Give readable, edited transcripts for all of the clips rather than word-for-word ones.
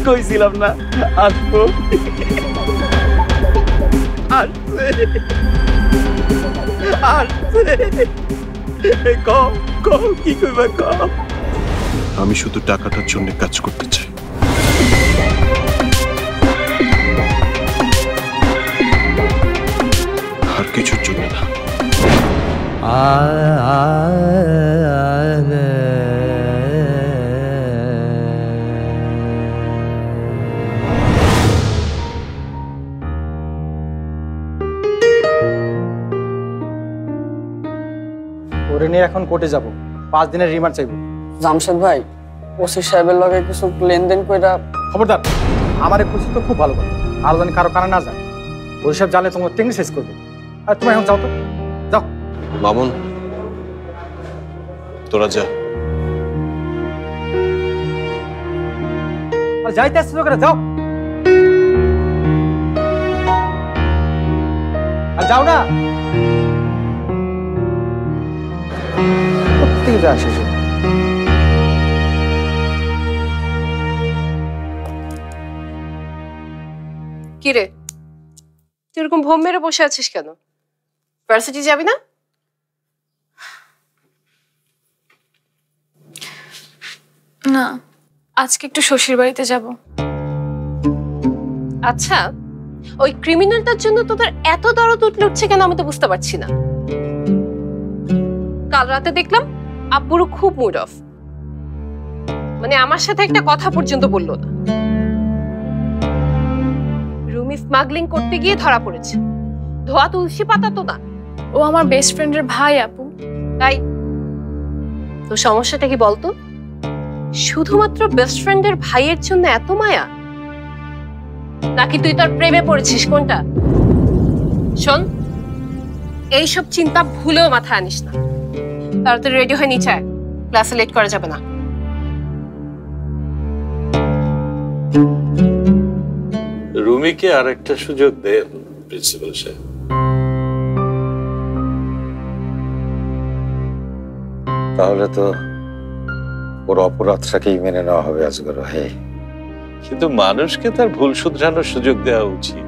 কইছিলাম না আসবো, আসছে আসছে। কম কম কি কইবা কম। আমি শুধু টাকাটার জন্য কাজ করতে চাই। আর কিছুর জন্য না। ওরে নিয়ে এখন কোর্টে যাব, 5 দিনের রিমান্ড চাইব। জামশেদ ভাই, ওসি সাহেবের লগে কিছু লেনদেন কইরা। খবরদার, আমার খুশি তো খুব ভালো কথা, আর জানি কারো কানে না যায়। ওই সব জানলে তোমার টেকনিক শেষ করবে। আর তুমি এখন যাও তো, যাও। মামুন, তোরা যা। আর যাইতে আসছো করে যাও, আর যাও না। কোথেকে যা আসে কি রে, তুই এরকম ভোম মেরে বসে আছিস কেন? ভার্সিটি যাবি না? না, আজকে একটু শ্বশুর বাড়িতে যাব। আচ্ছা, ওই ক্রিমিনালটার জন্য তোদের এত দরদ উঠছে কেন আমি তো বুঝতে পারছি না। কাল রাতে দেখলাম আব্বুরও খুব মুড অফ, মানে আমার সাথে একটা কথা পর্যন্ত বললো না। রুমি স্মাগলিং করতে গিয়ে ধরা পড়েছে, ধোয়া তুলসী পাতা তো না। ও আমার বেস্ট ফ্রেন্ডের ভাই আপু। তাই তো সমস্যাটা কি বলতো? শুধুমাত্র বেস্ট ফ্রেন্ডের ভাইয়ের জন্য এত মায়া, নাকি তুই তোর প্রেমে পড়েছিস? কোনটা? শোন, এইসব চিন্তা ভুলেও মাথায় আনিস না। তাড়াতাড়ি রেডি হয়ে নিচে আয়, ক্লাসে লেট করা যাবে না। রুমিকে আর একটা সুযোগ দেন প্রিন্সিপাল সাহেব। তাহলে তো ওর অপরাধটাকেই মেনে নেওয়া হবে আজগর। হ্যাঁ, কিন্তু মানুষকে তার ভুল শুধরানোর সুযোগ দেওয়া উচিত।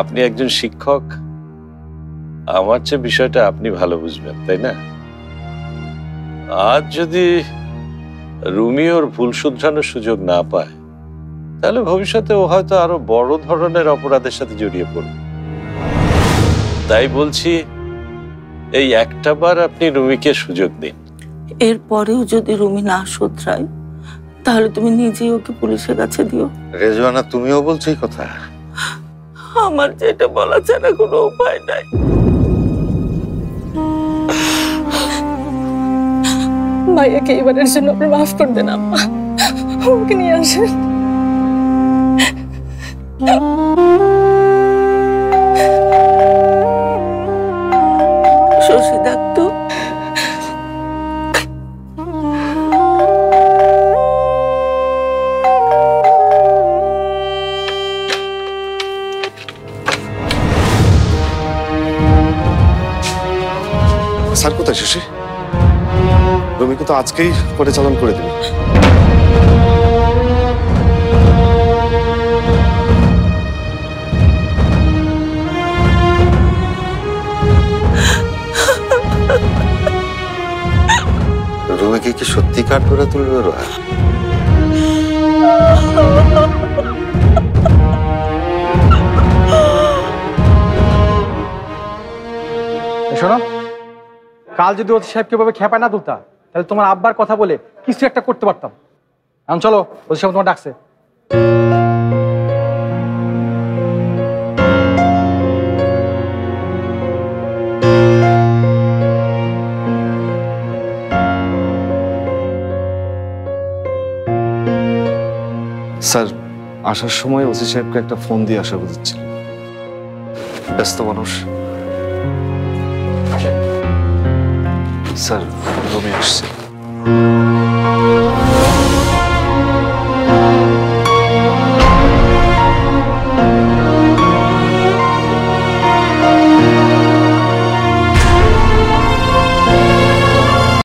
আপনি একজন শিক্ষক, আমার চেয়ে বিষয়টা আপনি ভালো বুঝবেন, তাই না? আজ যদি রুমি ওর ভুল শুধরানোর সুযোগ না পায়, তাহলে ভবিষ্যতে ও হয়তো আরো বড় ধরনের অপরাধের সাথে জড়িয়ে পড়বে। তাই বলছি, এই একটা বার আপনি রুমিকে সুযোগ দিন। এরপরেও যদি রুমি না শুধরায়, তাহলে তুমি নিজেই ওকে পুলিশের কাছে দিও। রেজওয়ানা, তুমিও বলছো এই কথা? আমার যেটা বলা ছাড়া কোনো উপায় নাই। ভাইয়াকে এবারের জন্য আপনি মাফ করে দেন আম্মা, ওকে নিয়ে আসেন। শশী ডাকতো। স্যার কোথায় শশী? রুমিকে তো আজকেই কোর্টে চালান করে দেবে। রুমিকে কি সত্যি কাঠ করে তুলবে ওরা? শোনো, কাল যদি ওসি সাহেবকে ভাবে খেপায় না তুলতা, তাহলে তোমার আব্বার কথা বলে কিছু একটা করতে পারতাম। এখন চলো, ওসি সাহেব তোমার ডাকছে। স্যার, আসার সময় ওসি সাহেবকে একটা ফোন দিয়ে আসা বুঝছিল। ব্যস্ত মানুষ। স্যার, রুমি আসছে।